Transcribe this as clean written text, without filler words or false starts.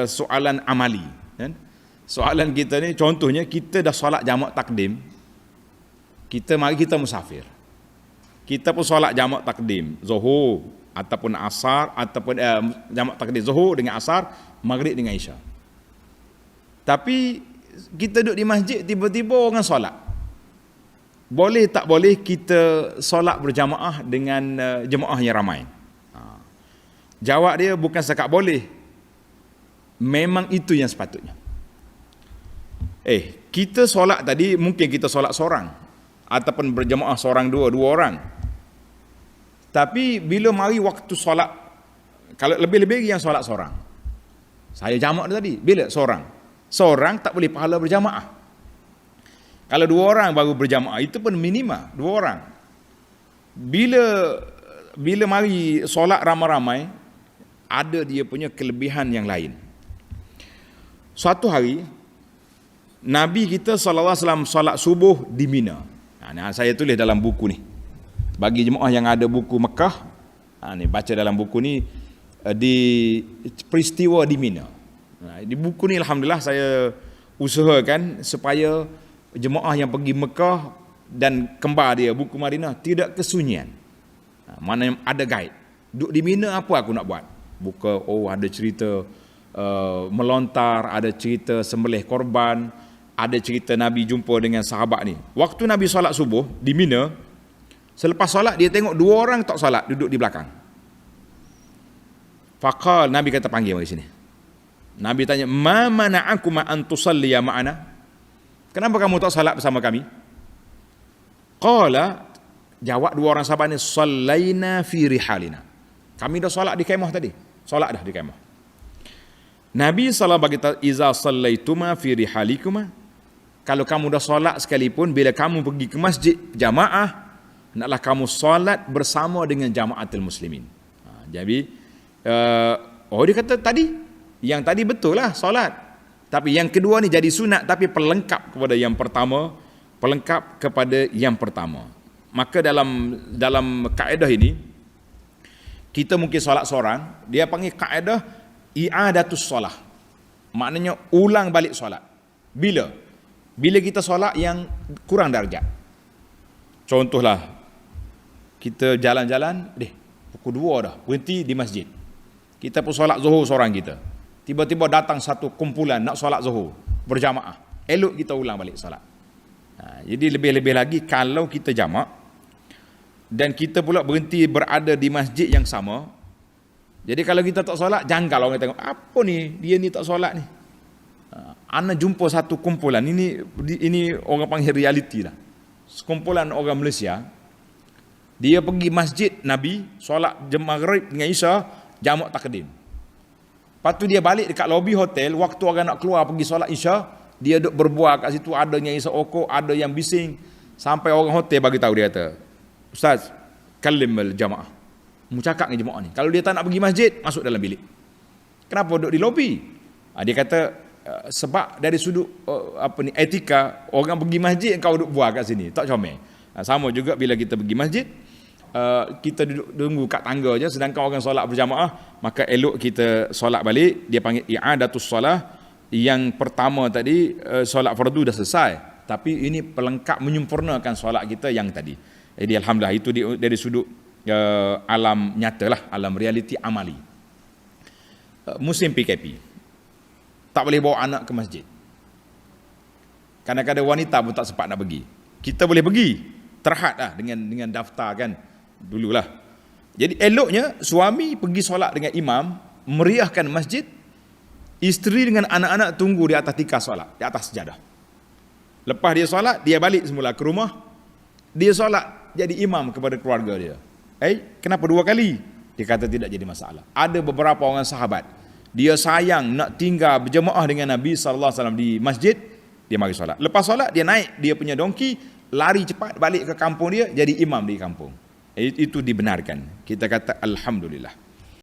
soalan amali, kan? Soalan kita ni contohnya kita dah solat jamak takdim, mari kita musafir. Kita pun solat jamak takdim, Zuhur ataupun Asar ataupun jamak takdim Zuhur dengan Asar, Maghrib dengan Isya. Tapi kita duduk di masjid, tiba-tiba orang solat. Boleh tak boleh kita solat berjamaah dengan jemaah yang ramai? Jawab dia bukan setakat boleh, memang itu yang sepatutnya. Kita solat tadi mungkin kita solat seorang ataupun berjemaah seorang dua orang. Tapi bila mari waktu solat, kalau lebih-lebih yang solat seorang, saya jamak tadi, bila seorang tak boleh pahala berjamaah. Kalau dua orang baru berjamaah, itu pun minima dua orang. Bila mari solat ramai-ramai, ada dia punya kelebihan yang lain. Suatu hari Nabi kita SAW solat subuh di Mina. Saya tulis dalam buku ni. Bagi jemaah yang ada buku Mekah, ni baca dalam buku ni di peristiwa di Mina. Di buku ni alhamdulillah saya usahakan supaya jemaah yang pergi Mekah dan kembar dia buku Madinah tidak kesunyian. Mana yang ada guide. Duduk di Mina apa aku nak buat? Buka, ada cerita melontar, ada cerita sembelih korban, ada cerita Nabi jumpa dengan sahabat ni. Waktu Nabi solat subuh di Mina, selepas solat dia tengok dua orang tak solat duduk di belakang. Faqal, Nabi kata panggil mari sini. Nabi tanya, "Ma mana'akum an tusalliya ma'ana?" Kenapa kamu tak solat bersama kami? Qala, jawab dua orang sahabat ni, "Sallaina fi rihalina." Kami dah solat di kemah tadi. Solat dah di kemah. Nabi SAW berkata, "Iza sallaituma fi rihalikuma." Kalau kamu dah solat sekalipun, bila kamu pergi ke masjid jamaah, hendaklah kamu solat bersama dengan jamaatul muslimin. Jadi dia kata tadi, yang tadi betul lah solat, tapi yang kedua ni jadi sunat, tapi pelengkap kepada yang pertama. Maka dalam kaedah ini kita mungkin solat seorang, dia panggil kaedah i'adatus solah, maknanya ulang balik solat. Bila kita solat yang kurang darjat, contohlah kita jalan-jalan, pukul 2 dah, berhenti di masjid. Kita pun solat zuhur seorang kita. Tiba-tiba datang satu kumpulan nak solat zuhur berjamaah. Elok kita ulang balik solat. Jadi lebih-lebih lagi kalau kita jamak dan kita pula berhenti berada di masjid yang sama. Jadi kalau kita tak solat, janggal orang tengok, apa ni, dia ni tak solat ni. Ana jumpa satu kumpulan, ini orang panggil realiti lah. Sekumpulan orang Malaysia, dia pergi masjid Nabi, solat Maghrib dengan Isya, jamak takdim. Lepas tu dia balik dekat lobi hotel, waktu orang nak keluar pergi solat Isya, dia duduk berbual kat situ, ada yang isap okok, ada yang bising, sampai orang hotel bagi tahu, dia kata, "Ustaz, kalimul jamaah." Mu cakap dengan jemaah ni. Kalau dia tak nak pergi masjid, masuk dalam bilik. Kenapa duduk di lobi? Dia kata sebab dari sudut etika, orang pergi masjid kau duduk buat kat sini, tak comel. Sama juga bila kita pergi masjid, kita duduk tunggu kat tangga je, sedangkan orang solat berjamaah, maka elok kita solat balik. Dia panggil i'adatus solah. Yang pertama tadi solat fardu dah selesai, tapi ini pelengkap menyempurnakan solat kita yang tadi. Jadi alhamdulillah itu dari sudut alam nyata lah, alam realiti amali. Musim PKP, tak boleh bawa anak ke masjid. Kadang-kadang wanita pun tak sempat nak pergi. Kita boleh pergi, terhad lah dengan daftar kan, dululah. Jadi eloknya suami pergi solat dengan imam, meriahkan masjid, isteri dengan anak-anak tunggu di atas tikar solat, di atas sejadah. Lepas dia solat, dia balik semula ke rumah, dia solat jadi imam kepada keluarga dia. Kenapa 2 kali? Dia kata tidak jadi masalah. Ada beberapa orang sahabat, dia sayang nak tinggal berjemaah dengan Nabi SAW di masjid, dia mari solat. Lepas solat, dia naik dia punya dongki, lari cepat balik ke kampung dia, jadi imam di kampung. Itu dibenarkan. Kita kata alhamdulillah.